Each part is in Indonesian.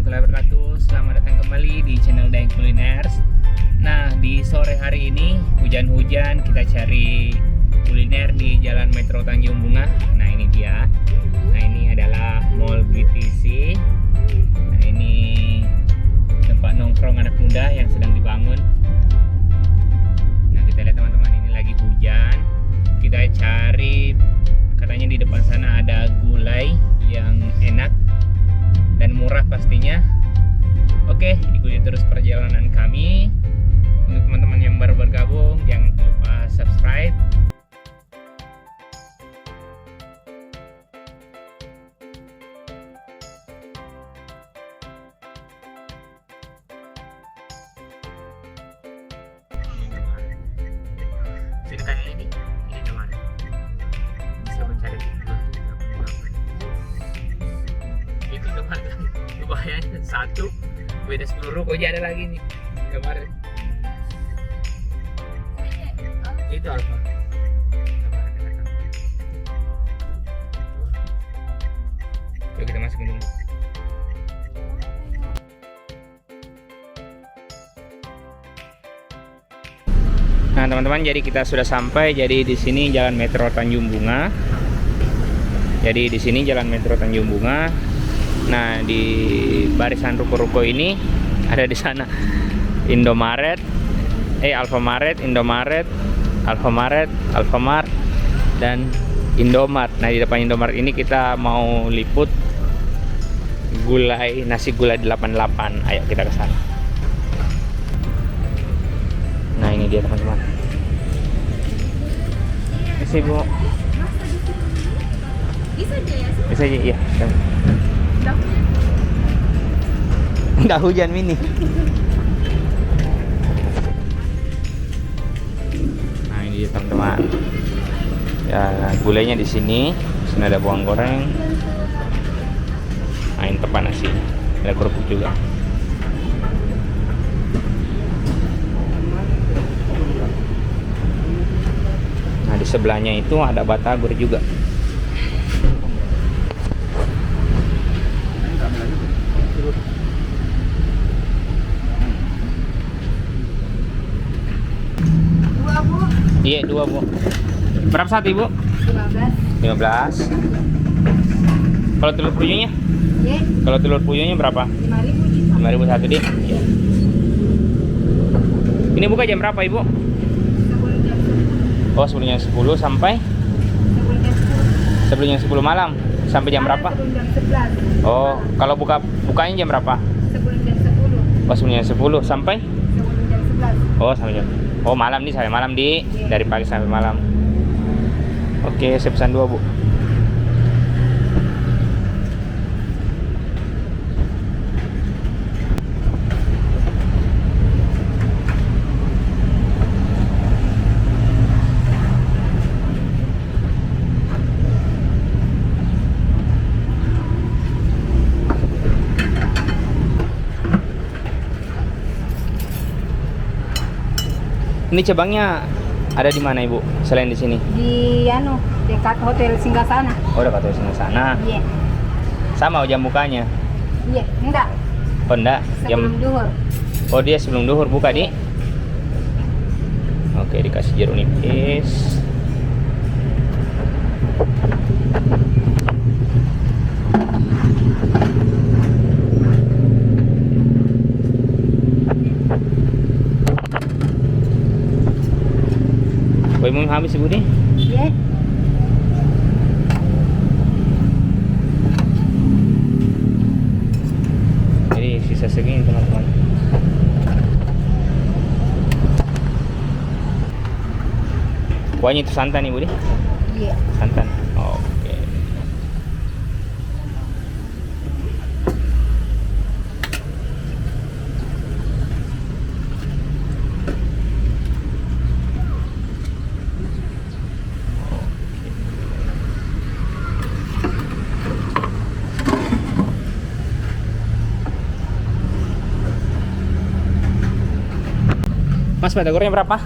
warahmatullahi wabarakatuh. Selamat datang kembali di channel Daeng Kuliners. Nah, di sore hari ini hujan-hujan kita cari kuliner di Jalan Metro Tanjung Bunga. Nah, ini dia. Nah, ini adalah Mall GTC. Nah, ini tempat nongkrong anak muda yang sedang dibangun. Nah, kita lihat teman-teman, ini lagi hujan. Kita cari, katanya di depan sana ada gulai yang enak dan murah pastinya. Oke, ikuti terus perjalanan kami. Untuk teman-teman yang baru bergabung, jangan lupa subscribe. Sini tanya ini teman. Bisa mencari itu teman. Lumayan satu beda 10 rupiah aja ada lagi nih kemarin. Itu Alfa. Yuk kita masukin dulu. Nah teman-teman, jadi kita sudah sampai. Jadi di sini Jalan Metro Tanjung Bunga. Jadi di sini Jalan Metro Tanjung Bunga. Nah, di barisan ruko-ruko ini ada di sana Indomaret, Alfamaret, Indomaret, Alfamaret, Alfamart, dan Indomart. Nah, di depan Indomart ini kita mau liput gulai, nasi gulai 88. Ayo kita ke sana. Nah, ini dia teman-teman. Isi Bu. Bisa aja ya. Nggak hujan mini. Nah ini dia teman-teman. Ya gulainya di sini. Sini ada bawang goreng. Nah ini tepan nasi. Ada kerupuk juga. Nah di sebelahnya itu ada batagor juga. Iya, 2 Bu. Berapa satu Ibu? 15. Kalau telur puyuhnya? Iya. Kalau telur puyuhnya berapa? 5.000. 5.000 satu deh. Iya. Ini buka jam berapa Ibu? Oh, sebelumnya 10 sampai? Sebelumnya 10 malam. Sampai jam berapa? Oh, kalau bukanya jam berapa? Sebelum jam 10. Oh, sebelumnya 10 sampai? Sebelum jam 11. Oh, sampai jam. Oh, malam nih, sampai malam di. Dari pagi sampai malam. Oke, saya pesan 2 Bu. Ini cabangnya ada di mana Ibu? Selain di sini? Di dekat Hotel Singgasana. Oh, dekat Hotel Singgasana. Iya. Sama jam bukanya? Iya, enggak. Oh, enggak. Sebelum duhur. Oh, dia sebelum duhur buka, Di. Oke, dikasih jeruk nipis. Mau habis Ibu nih? Iya. Jadi sisa segini teman-teman. Kuahnya itu santan Ibu nih? Iya. Santan. Oke. Mas, batagornya berapa?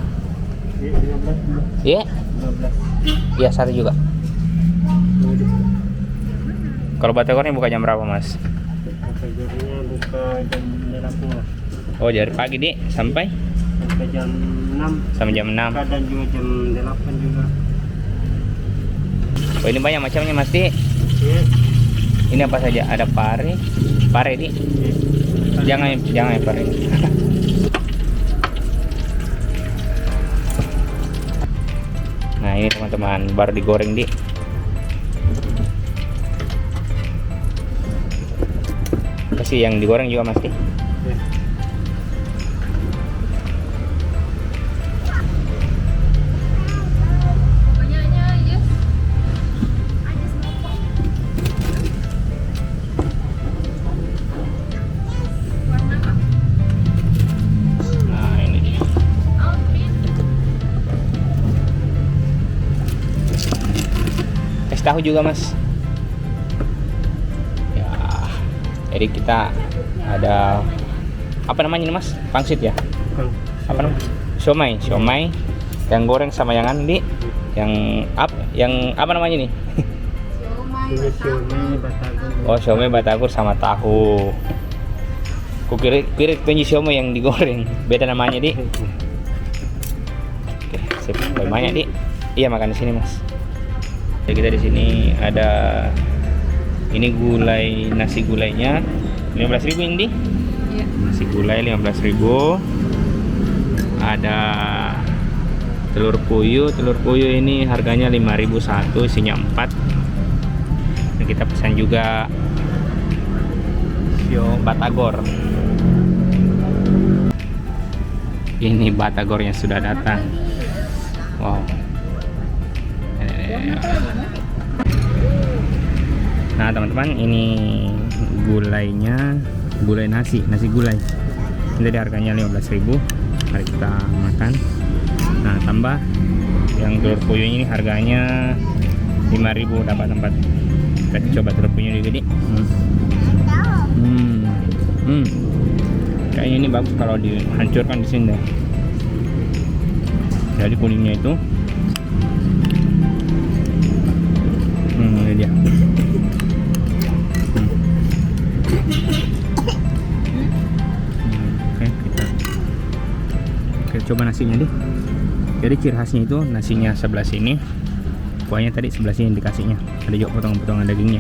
Iya? 15. Iya, satu juga. Kalau batagornya buka jam berapa, Mas? Batagornya Buka jam 8 lah. Oh, dari pagi dik sampai Sampai jam 6. sampai jam 6. Kadang juga jam 8 juga. Oh, ini banyak macamnya Mas dik. Iya. Ini apa saja? Ada pare, pare dik. Jangan ya pare. Nah ini teman-teman baru digoreng dik. Kasih yang digoreng juga Mas dik. Iya. Nah ini dia. Es tahu juga Mas. Ya, jadi kita ada apa namanya ini Mas? Pangsit ya? Bukan. Apa namanya? Siomay yang goreng sama yang andi, yang apa namanya nih? Ini siomay batagor. Oh, siomay batagor sama tahu. Kukira punya siomay yang digoreng, beda namanya dik. Oke, sip. Banyak dik. Iya makan di sini Mas. Jadi kita di sini ada ini gulai, nasi gulainya 15.000 ini. Iya. Nasi gulai 15.000. Ada telur puyuh ini harganya 5.000 satu, isinya 4. Dan kita pesan juga sio batagor. Ini batagornya sudah datang. Wow. Nah teman-teman, ini gulainya, gulai nasi gulai. Jadi harganya 15.000. Mari kita makan. Nah tambah yang telur puyuh ini harganya 5.000 dapat 4. Kita coba telur puyuh juga dik. Kayaknya ini bagus kalau dihancurkan di sini deh. Jadi kuningnya itu ini dia. Oke, coba nasinya deh. Jadi ciri khasnya itu nasinya sebelah sini, kuahnya tadi sebelah sini dikasihnya. Ada juga potongan-potongan dagingnya.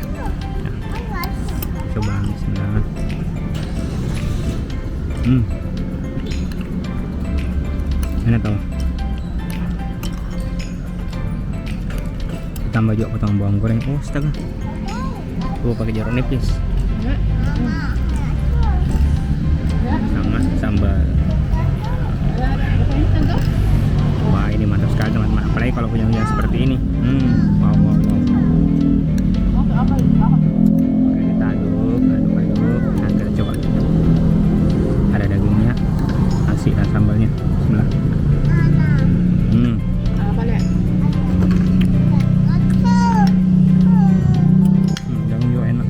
Nah, coba bismillah. Enak tau. Tambah juga potongan bawang goreng. Oh, astaga. Tuh pakai jeruk nipis. Sama sambal. Wah, ini mantap sekali teman-teman. Apalagi kalau punya yang seperti ini. Wow. Oke, kita aduk. Nah, kita coba. Ada dagingnya, nasi dan sambalnya. Bismillah. Daging juga enak.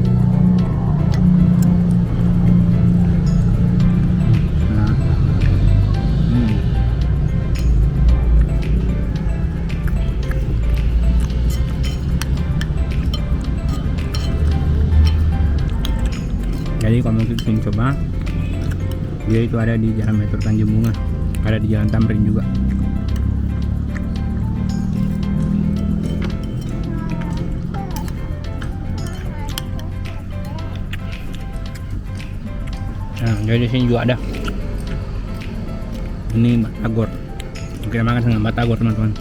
Jadi kalau mungkin ingin coba, dia itu ada di Jalan Metro Tanjung Bunga, ada di Jalan Tamrin juga. Nah, jadi di sini juga ada. Ini batagor. Kita makan dengan batagor teman-teman.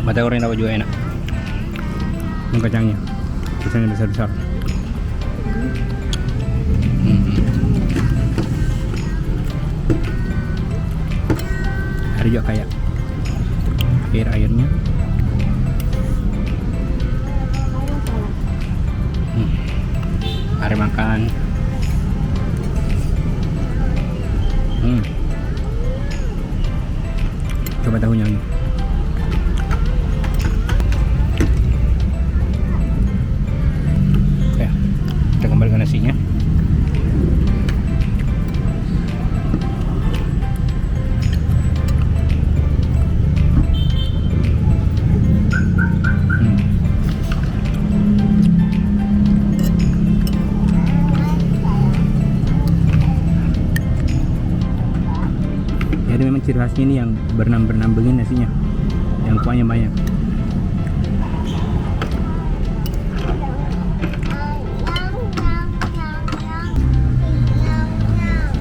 Batagor ini dapat juga enak. Ini kacangnya besar-besar. Ada juga kayak airnya. Mari makan. Coba tahunya ini. Oke, kita kembali ke nasinya. khasnya ini yang berenam begini nasinya, yang kuahnya banyak.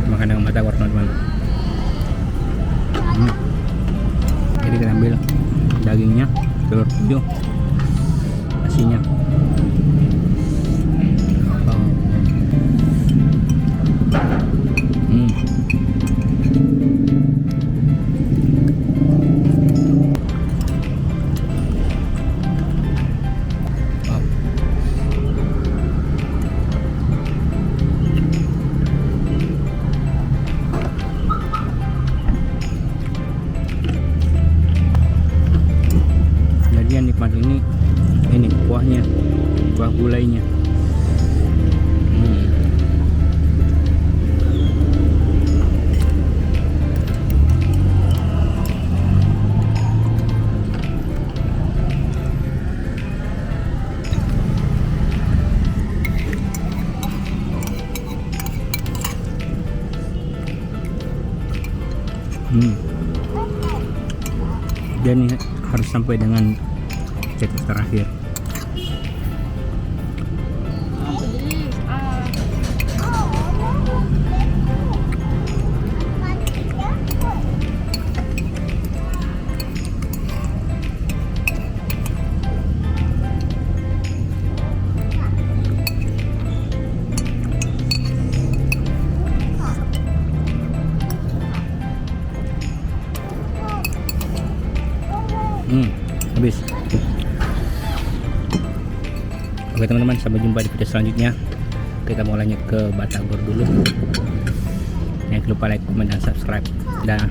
Makan dengan batagor teman-teman. Jadi kita ambil dagingnya, telur puyuh, nasinya. Jadi yang nikmat ini kuahnya, kuah gulainya. Dan ini harus sampai dengan cetak terakhir. Habis. Oke teman-teman, sampai jumpa di video selanjutnya. Kita mau lanjut ke batagor dulu. Jangan lupa like, comment, dan subscribe. Dah.